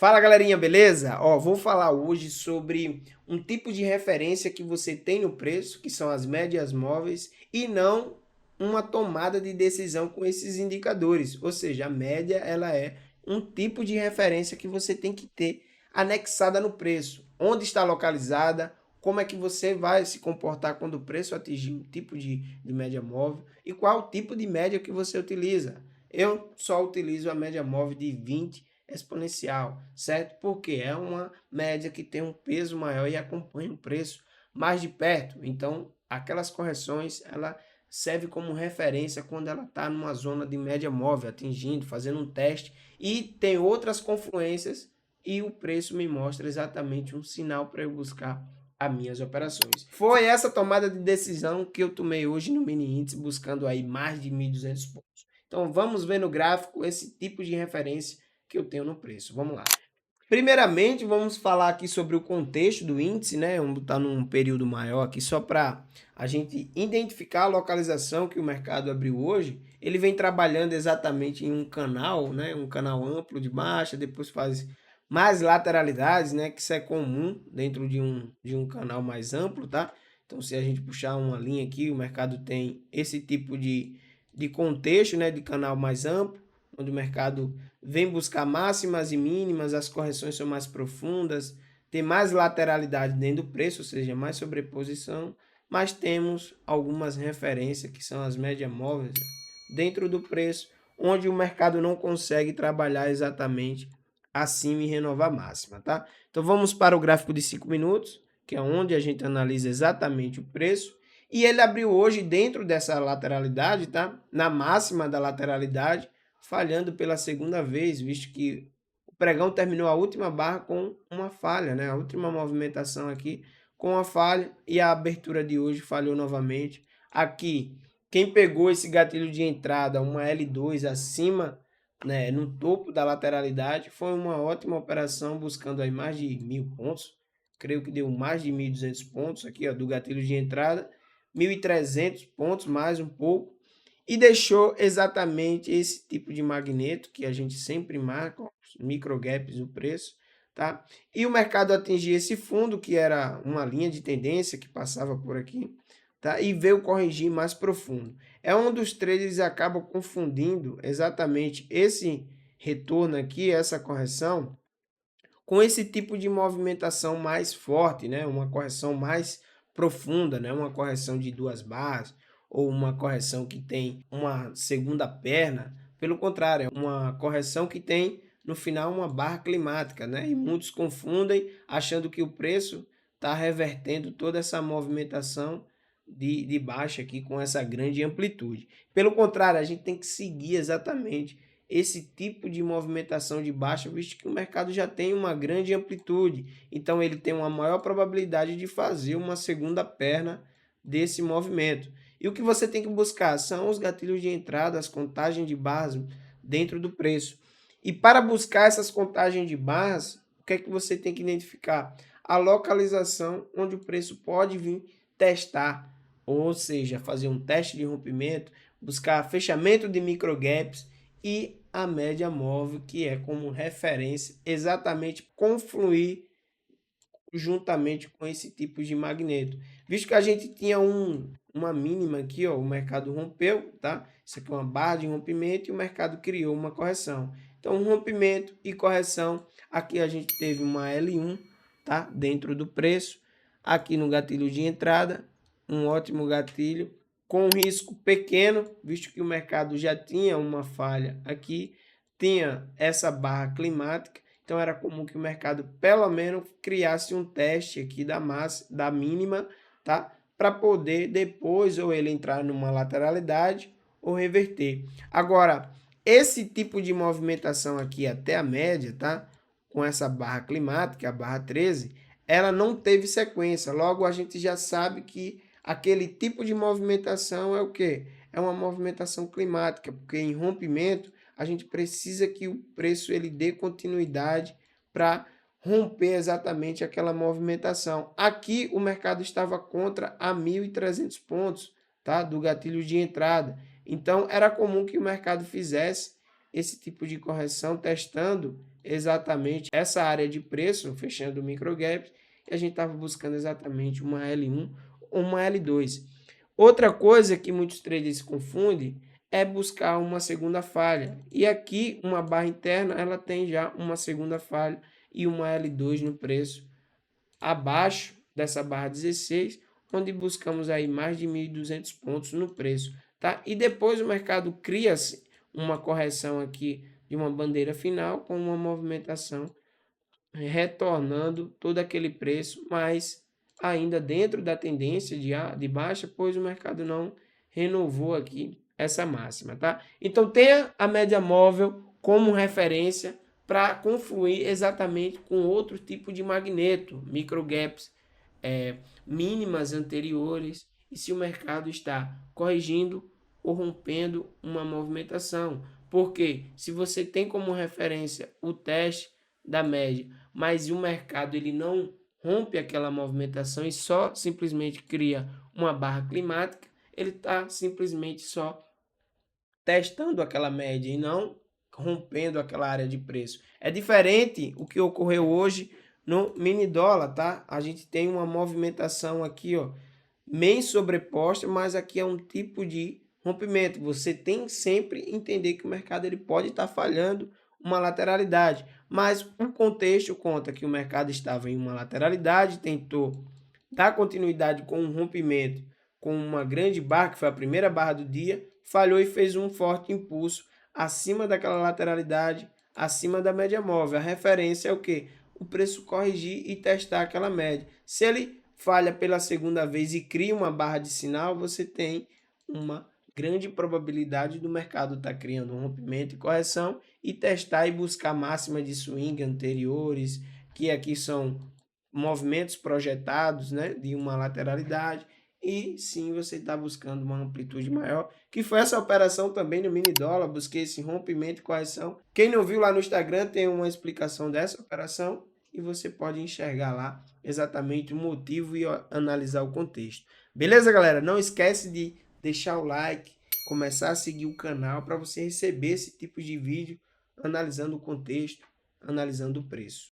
Fala galerinha, beleza? Vou falar hoje sobre um tipo de referência que você tem no preço, que são as médias móveis, e não uma tomada de decisão com esses indicadores. Ou seja, a média ela é um tipo de referência que você tem que ter anexada no preço. Onde está localizada, como é que você vai se comportar quando o preço atingir um tipo de média móvel e qual o tipo de média que você utiliza. Eu só utilizo a média móvel de 20 exponencial, certo? Porque é uma média que tem um peso maior e acompanha o preço mais de perto. Então, aquelas correções, ela serve como referência quando ela está numa zona de média móvel, atingindo, fazendo um teste e tem outras confluências e o preço me mostra exatamente um sinal para eu buscar as minhas operações. Foi essa tomada de decisão que eu tomei hoje no mini índice, buscando aí mais de 1.200 pontos. Então vamos ver no gráfico esse tipo de referência que eu tenho no preço. Vamos lá. Primeiramente, vamos falar aqui sobre o contexto do índice, né? Vamos botar num período maior aqui, só para a gente identificar a localização que o mercado abriu hoje. Ele vem trabalhando exatamente em um canal, né? Um canal amplo de baixa, depois faz mais lateralidades, né? Que isso é comum dentro de um canal mais amplo, tá? Então, se a gente puxar uma linha aqui, o mercado tem esse tipo de contexto, né? De canal mais amplo, onde o mercado vem buscar máximas e mínimas, as correções são mais profundas, tem mais lateralidade dentro do preço, ou seja, mais sobreposição, mas temos algumas referências que são as médias móveis dentro do preço, onde o mercado não consegue trabalhar exatamente acima e renovar máxima, tá? Então vamos para o gráfico de 5 minutos, que é onde a gente analisa exatamente o preço, e ele abriu hoje dentro dessa lateralidade, tá? Na máxima da lateralidade, falhando pela segunda vez, visto que o pregão terminou a última barra com uma falha, né? A última movimentação aqui com a falha e a abertura de hoje falhou novamente. Aqui, quem pegou esse gatilho de entrada, uma L2 acima, né, no topo da lateralidade, foi uma ótima operação buscando aí mais de 1.000 pontos. Creio que deu mais de 1.200 pontos aqui, ó, do gatilho de entrada, 1.300 pontos mais um pouco e deixou exatamente esse tipo de magneto que a gente sempre marca, os micro gaps no preço, tá? E o mercado atingiu esse fundo, que era uma linha de tendência que passava por aqui, tá? E veio corrigir mais profundo. É um dos traders acabam confundindo exatamente esse retorno aqui, essa correção, com esse tipo de movimentação mais forte, né? Uma correção mais profunda, né? Uma correção de duas barras ou uma correção que tem uma segunda perna. Pelo contrário, é uma correção que tem no final uma barra climática, né? E muitos confundem achando que o preço está revertendo toda essa movimentação de baixa aqui com essa grande amplitude. Pelo contrário, a gente tem que seguir exatamente esse tipo de movimentação de baixa, visto que o mercado já tem uma grande amplitude. Então, ele tem uma maior probabilidade de fazer uma segunda perna desse movimento. E o que você tem que buscar são os gatilhos de entrada, as contagens de barras dentro do preço. E para buscar essas contagens de barras, o que é que você tem que identificar? A localização onde o preço pode vir testar, ou seja, fazer um teste de rompimento, buscar fechamento de micro gaps e a média móvel, que é como referência exatamente confluir juntamente com esse tipo de magneto. Visto que a gente tinha uma mínima aqui, ó, o mercado rompeu, tá? Isso aqui é uma barra de rompimento e o mercado criou uma correção. Então, um rompimento e correção. Aqui a gente teve uma L1, tá? Dentro do preço. Aqui no gatilho de entrada, um ótimo gatilho com um risco pequeno, visto que o mercado já tinha uma falha aqui, tinha essa barra climática. Então era comum que o mercado pelo menos criasse um teste aqui da massa, da mínima, tá? Para poder depois ou ele entrar numa lateralidade ou reverter. Agora, esse tipo de movimentação aqui até a média, tá? Com essa barra climática, a barra 13, ela não teve sequência. Logo a gente já sabe que aquele tipo de movimentação é o quê? É uma movimentação climática, porque em rompimento a gente precisa que o preço ele dê continuidade para romper exatamente aquela movimentação. Aqui o mercado estava contra a 1.300 pontos, tá? Do gatilho de entrada. Então era comum que o mercado fizesse esse tipo de correção testando exatamente essa área de preço, fechando o micro gaps, e a gente estava buscando exatamente uma L1 ou uma L2. Outra coisa que muitos traders se confundem é buscar uma segunda falha. E aqui, uma barra interna, ela tem já uma segunda falha e uma L2 no preço abaixo dessa barra 16, onde buscamos aí mais de 1.200 pontos no preço, tá? E depois o mercado cria uma correção aqui de uma bandeira final com uma movimentação retornando todo aquele preço, mas ainda dentro da tendência de baixa, pois o mercado não renovou aqui essa máxima, tá? Então tenha a média móvel como referência para confluir exatamente com outro tipo de magneto, micro gaps, mínimas anteriores, e se o mercado está corrigindo ou rompendo uma movimentação. Porque se você tem como referência o teste da média, mas o mercado ele não rompe aquela movimentação e só simplesmente cria uma barra climática, ele está simplesmente só testando aquela média e não rompendo aquela área de preço. É diferente o que ocorreu hoje no mini dólar, tá? A gente tem uma movimentação aqui, ó, bem sobreposta, mas aqui é um tipo de rompimento. Você tem sempre entender que o mercado ele pode estar falhando uma lateralidade, mas o contexto conta que o mercado estava em uma lateralidade, tentou dar continuidade com um rompimento com uma grande barra, que foi a primeira barra do dia, falhou e fez um forte impulso acima daquela lateralidade, acima da média móvel. A referência é o quê? O preço corrigir e testar aquela média. Se ele falha pela segunda vez e cria uma barra de sinal, você tem uma grande probabilidade do mercado estar criando um rompimento e correção e testar e buscar máxima de swing anteriores, que aqui são movimentos projetados, né, de uma lateralidade, e sim você está buscando uma amplitude maior, que foi essa operação também no mini dólar, busquei esse rompimento e correção. Quem não viu lá no Instagram tem uma explicação dessa operação e você pode enxergar lá exatamente o motivo e analisar o contexto. Beleza, galera? Não esquece de deixar o like, começar a seguir o canal para você receber esse tipo de vídeo analisando o contexto, analisando o preço.